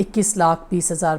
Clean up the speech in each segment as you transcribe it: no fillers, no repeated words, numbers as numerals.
21,20,000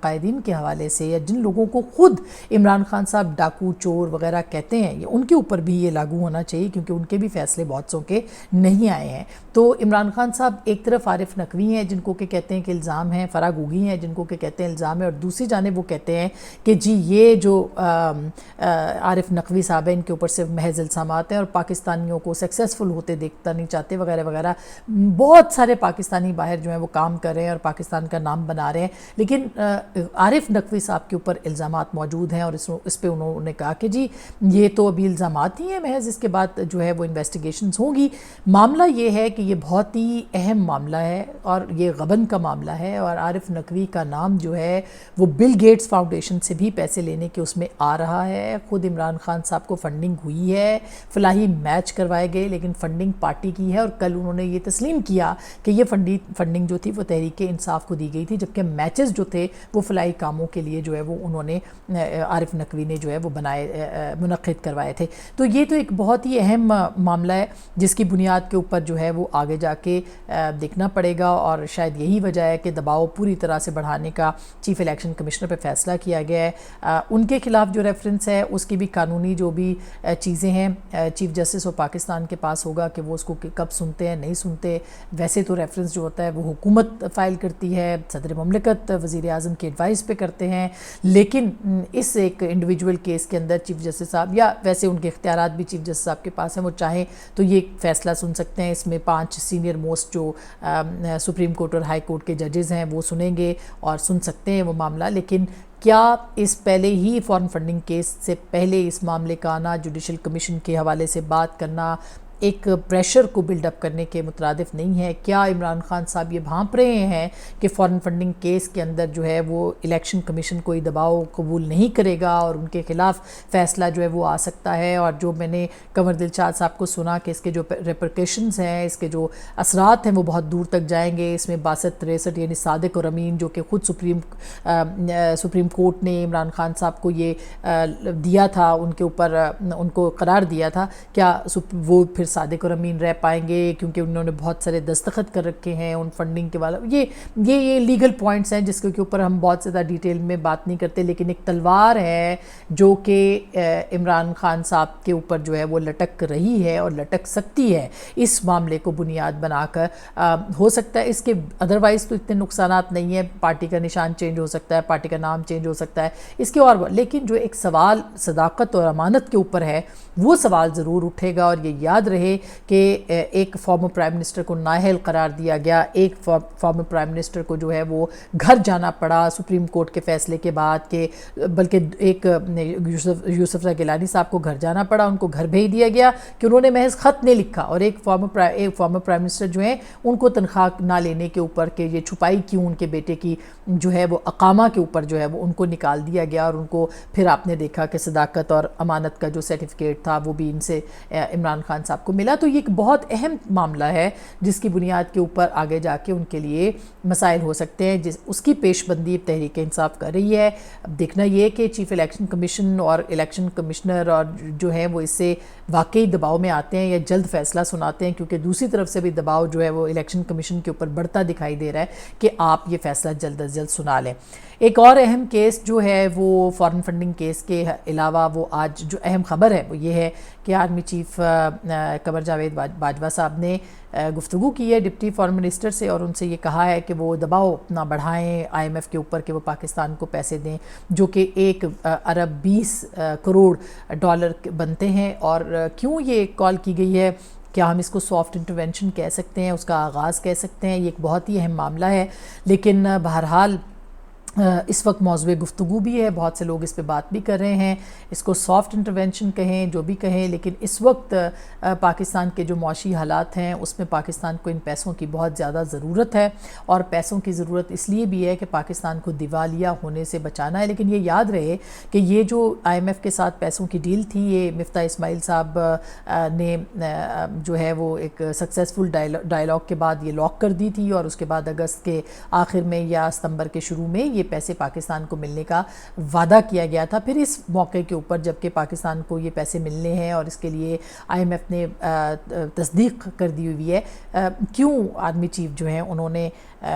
قائدین کے حوالے سے، یا جن لوگوں کو خود عمران خان صاحب ڈاکو چور وغیرہ کہتے ہیں، یہ ان کے اوپر بھی یہ لاگو ہونا چاہیے، کیونکہ ان کے بھی فیصلے بہت سو کے نہیں آئے ہیں۔ تو عمران خان صاحب ایک طرف عارف نقوی ہیں جن کو کہ کہتے ہیں کہ الزام ہیں، فرح گوگی ہیں جن کو کہ کہتے ہیں الزام ہے، اور دوسری جانب وہ کہتے ہیں کہ جی یہ جو عارف نقوی صاحب ہیں ان کے اوپر صرف محض الزامات ہیں اور پاکستانیوں کو سکسیسفل ہوتے دیکھتا نہیں چاہتے وغیرہ وغیرہ۔ بہت سارے پاکستانی باہر جو ہیں وہ کام کر رہے ہیں اور پاکستان کا نام بنا رہے ہیں، لیکن عارف نقوی صاحب کے اوپر الزامات موجود ہیں، اور اس پہ انہوں نے کہا کہ جی یہ تو ابھی الزامات ہی ہیں محض، اس کے بعد جو ہے وہ انویسٹیگیشنز ہوں گی۔ معاملہ یہ ہے کہ یہ بہت ہی اہم معاملہ ہے اور یہ غبن کا معاملہ ہے، اور عارف نقوی کا نام جو ہے وہ بل گیٹس فاؤنڈیشن سے بھی پیسے لینے کے اس میں آ رہا ہے۔ خود عمران خان صاحب کو فنڈنگ ہوئی ہے، فلاحی میچ کروائے گئے، لیکن فنڈنگ پارٹی کی ہے، اور کل انہوں نے یہ تسلیم کیا کہ یہ فنڈنگ جو تھی وہ تحریک انصاف کو دی گئی تھی، جبکہ میچز جو تھے وہ فلاحی کاموں کے لیے جو ہے وہ انہوں نے عارف نقوی نے جو ہے وہ منعقد کروائے تھے۔ تو یہ تو ایک بہت ہی اہم معاملہ ہے جس کی بنیاد کے اوپر جو ہے وہ آگے جا کے دیکھنا پڑے گا، اور شاید یہی وجہ ہے کہ دباؤ پوری طرح سے بڑھانے کا چیف الیکشن کمشنر پہ فیصلہ کیا گیا ہے۔ ان کے خلاف جو ریفرنس ہے اس کی بھی قانونی جو بھی چیزیں ہیں چیف جسٹس آف پاکستان کے پاس ہوگا کہ وہ اس کو کب سنتے ہیں نہیں سنتے۔ ویسے تو ریفرنس جو ہوتا ہے وہ حکومت فائل کرتی ہے، صدر مملکت وزیر اعظم کی ایڈوائس پہ کرتے ہیں، لیکن اس ایک انڈیویجول کیس کے اندر چیف جسٹس صاحب، یا ویسے ان کے اختیارات بھی چیف جسٹس صاحب کے پاس ہیں، وہ چاہیں تو یہ فیصلہ سن سکتے ہیں۔ اس میں 5 سینئر موسٹ جو سپریم کورٹ اور ہائی کورٹ کے ججز ہیں وہ سنیں گے اور سن سکتے ہیں وہ معاملہ، لیکن کیا اس پہلے ہی فارن فنڈنگ کیس سے پہلے اس معاملے کا آنا، جوڈیشل کمیشن کے حوالے سے بات کرنا، ایک پریشر کو بلڈ اپ کرنے کے مترادف نہیں ہے؟ کیا عمران خان صاحب یہ بھانپ رہے ہیں کہ فارن فنڈنگ کیس کے اندر جو ہے وہ الیکشن کمیشن کوئی دباؤ قبول نہیں کرے گا اور ان کے خلاف فیصلہ جو ہے وہ آ سکتا ہے؟ اور جو میں نے قمر دلشاد صاحب کو سنا کہ اس کے جو ریپرکیشنز ہیں، اس کے جو اثرات ہیں وہ بہت دور تک جائیں گے۔ اس میں 62-63 یعنی صادق اور امین جو کہ خود سپریم کورٹ نے عمران خان صاحب کو یہ دیا تھا، ان کے اوپر ان کو قرار دیا تھا، کیا وہ پھر صادق اور امین رہ پائیں گے؟ کیونکہ انہوں نے بہت سارے دستخط کر رکھے ہیں ان فنڈنگ کے والا۔ یہ لیگل پوائنٹس ہیں جس کے اوپر ہم بہت زیادہ ڈیٹیل میں بات نہیں کرتے، لیکن ایک تلوار ہے جو کہ عمران خان صاحب کے اوپر جو ہے وہ لٹک رہی ہے اور لٹک سکتی ہے اس معاملے کو بنیاد بنا کر۔ ہو سکتا ہے اس کے ادروائز تو اتنے نقصانات نہیں ہیں، پارٹی کا نشان چینج ہو سکتا ہے، پارٹی کا نام چینج ہو سکتا ہے اس کے، اور لیکن جو ایک سوال صداقت اور امانت کے اوپر ہے وہ سوال ضرور اٹھے گا۔ اور یہ یاد رہے کہ ایک فارمر پرائم منسٹر کو نااہل قرار دیا گیا، ایک فارمر پرائم منسٹر کو جو ہے وہ گھر جانا پڑا سپریم کورٹ کے فیصلے کے بعد، کہ بلکہ ایک یوسف رضا گیلانی صاحب کو گھر جانا پڑا، ان کو گھر بھیج دیا گیا کہ انہوں نے محض خط نہیں لکھا، اور ایک فارمر پرائم منسٹر جو ہیں ان کو تنخواہ نہ لینے کے اوپر کہ یہ چھپائی کیوں ان کے بیٹے کی جو ہے وہ اقامہ کے اوپر جو ہے وہ ان کو نکال دیا گیا، اور ان کو پھر آپ نے دیکھا کہ صداقت اور امانت کا جو سرٹیفکیٹ تھا وہ بھی ان سے عمران خان صاحب کو ملا۔ تو یہ ایک بہت اہم معاملہ ہے جس کی بنیاد کے اوپر آگے جا کے ان کے لیے مسائل ہو سکتے ہیں، اس کی پیش بندی تحریک انصاف کر رہی ہے۔ اب دیکھنا یہ کہ چیف الیکشن کمیشن اور الیکشن کمشنر اور جو ہے وہ اس سے واقعی دباؤ میں آتے ہیں یا جلد فیصلہ سناتے ہیں، کیونکہ دوسری طرف سے بھی دباؤ جو ہے وہ الیکشن کمیشن کے اوپر بڑھتا دکھائی دے رہا ہے کہ آپ یہ فیصلہ جلد از جلد سنا لیں۔ ایک اور اہم کیس جو ہے وہ فارن فنڈنگ کیس کے علاوہ وہ آج جو اہم خبر ہے وہ یہ ہے کہ آرمی چیف قمر جاوید باجوہ صاحب نے گفتگو کی ہے ڈپٹی فارن منسٹر سے، اور ان سے یہ کہا ہے کہ وہ دباؤ اپنا بڑھائیں IMF کے اوپر کہ وہ پاکستان کو پیسے دیں، جو کہ 1 ارب 20 کروڑ ڈالر بنتے ہیں۔ اور کیوں یہ کال کی گئی ہے؟ کیا ہم اس کو سافٹ انٹرونشن کہہ سکتے ہیں، اس کا آغاز کہہ سکتے ہیں؟ یہ ایک بہت ہی اہم معاملہ ہے، لیکن بہرحال اس وقت موضوع گفتگو بھی ہے، بہت سے لوگ اس پہ بات بھی کر رہے ہیں، اس کو سافٹ انٹرونشن کہیں جو بھی کہیں، لیکن اس وقت پاکستان کے جو معاشی حالات ہیں اس میں پاکستان کو ان پیسوں کی بہت زیادہ ضرورت ہے، اور پیسوں کی ضرورت اس لیے بھی ہے کہ پاکستان کو دیوالیہ ہونے سے بچانا ہے۔ لیکن یہ یاد رہے کہ یہ جو IMF کے ساتھ پیسوں کی ڈیل تھی، یہ مفتاح اسماعیل صاحب نے جو ہے وہ ایک سکسیسفل ڈائلاگ کے بعد یہ لاک کر دی تھی، اور اس کے بعد اگست کے آخر میں یا ستمبر کے شروع میں یہ پیسے پاکستان کو ملنے کا وعدہ کیا گیا تھا۔ پھر اس موقع کے اوپر جبکہ پاکستان کو یہ پیسے ملنے ہیں اور اس کے لیے IMF نے تصدیق کر دی ہوئی ہے، کیوں آرمی چیف جو ہیں انہوں نے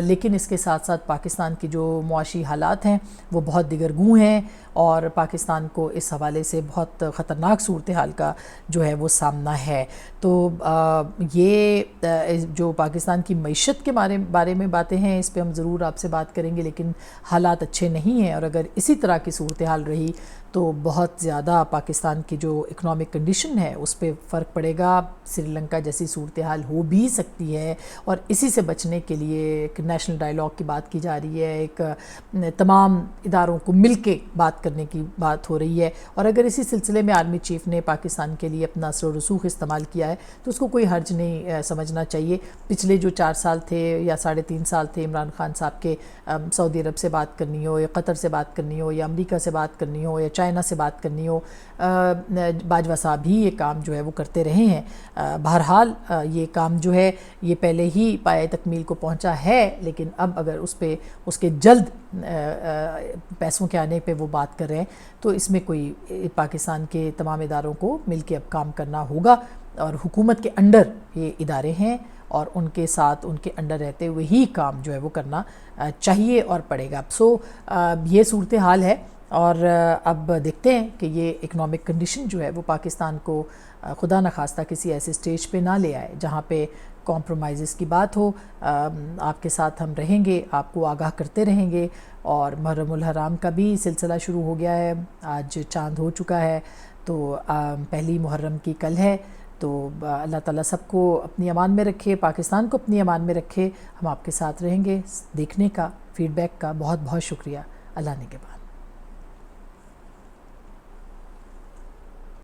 لیکن اس کے ساتھ ساتھ پاکستان کی جو معاشی حالات ہیں وہ بہت دگرگوں ہیں اور پاکستان کو اس حوالے سے بہت خطرناک صورتحال کا جو ہے وہ سامنا ہے۔ تو یہ جو پاکستان کی معیشت کے بارے میں باتیں ہیں، اس پہ ہم ضرور آپ سے بات کریں گے، لیکن حالات اچھے نہیں ہیں، اور اگر اسی طرح کی صورتحال رہی تو بہت زیادہ پاکستان کی جو اکنامک کنڈیشن ہے اس پہ فرق پڑے گا، سری لنکا جیسی صورتحال ہو بھی سکتی ہے، اور اسی سے بچنے کے لیے ایک نیشنل ڈائیلاگ کی بات کی جا رہی ہے، ایک تمام اداروں کو مل کے بات کرنے کی بات ہو رہی ہے، اور اگر اسی سلسلے میں آرمی چیف نے پاکستان کے لیے اپنا اثر و رسوخ استعمال کیا ہے تو اس کو کوئی حرج نہیں سمجھنا چاہیے۔ پچھلے جو 4 سال تھے یا 3.5 سال تھے عمران خان صاحب کے، سعودی عرب سے بات کرنی ہو یا قطر سے بات کرنی ہو یا امریکہ سے بات کرنی ہو یا چائنا سے بات کرنی ہو، باجوہ صاحب بھی یہ کام جو ہے وہ کرتے رہے ہیں۔ بہرحال یہ کام جو ہے یہ پہلے ہی پایہ تکمیل کو پہنچا ہے، لیکن اب اگر اس کے جلد پیسوں کے آنے پہ وہ بات کر رہے ہیں تو اس میں کوئی پاکستان کے تمام اداروں کو مل کے اب کام کرنا ہوگا، اور حکومت کے انڈر یہ ادارے ہیں اور ان کے ساتھ ان کے انڈر رہتے ہوئے ہی کام جو ہے وہ کرنا چاہیے اور پڑے گا۔ یہ صورتحال ہے، اور اب دیکھتے ہیں کہ یہ اکنامک کنڈیشن جو ہے وہ پاکستان کو خدا نخواستہ کسی ایسے سٹیج پہ نہ لے آئے جہاں پہ کمپرومائزز کی بات ہو۔ آپ کے ساتھ ہم رہیں گے، آپ کو آگاہ کرتے رہیں گے، اور محرم الحرام کا بھی سلسلہ شروع ہو گیا ہے، آج چاند ہو چکا ہے، تو پہلی محرم کی کل ہے، تو اللہ تعالیٰ سب کو اپنی امان میں رکھے، پاکستان کو اپنی امان میں رکھے۔ ہم آپ کے ساتھ رہیں گے۔ دیکھنے کا، فیڈ بیک کا بہت بہت شکریہ۔ اللہ نگہبان۔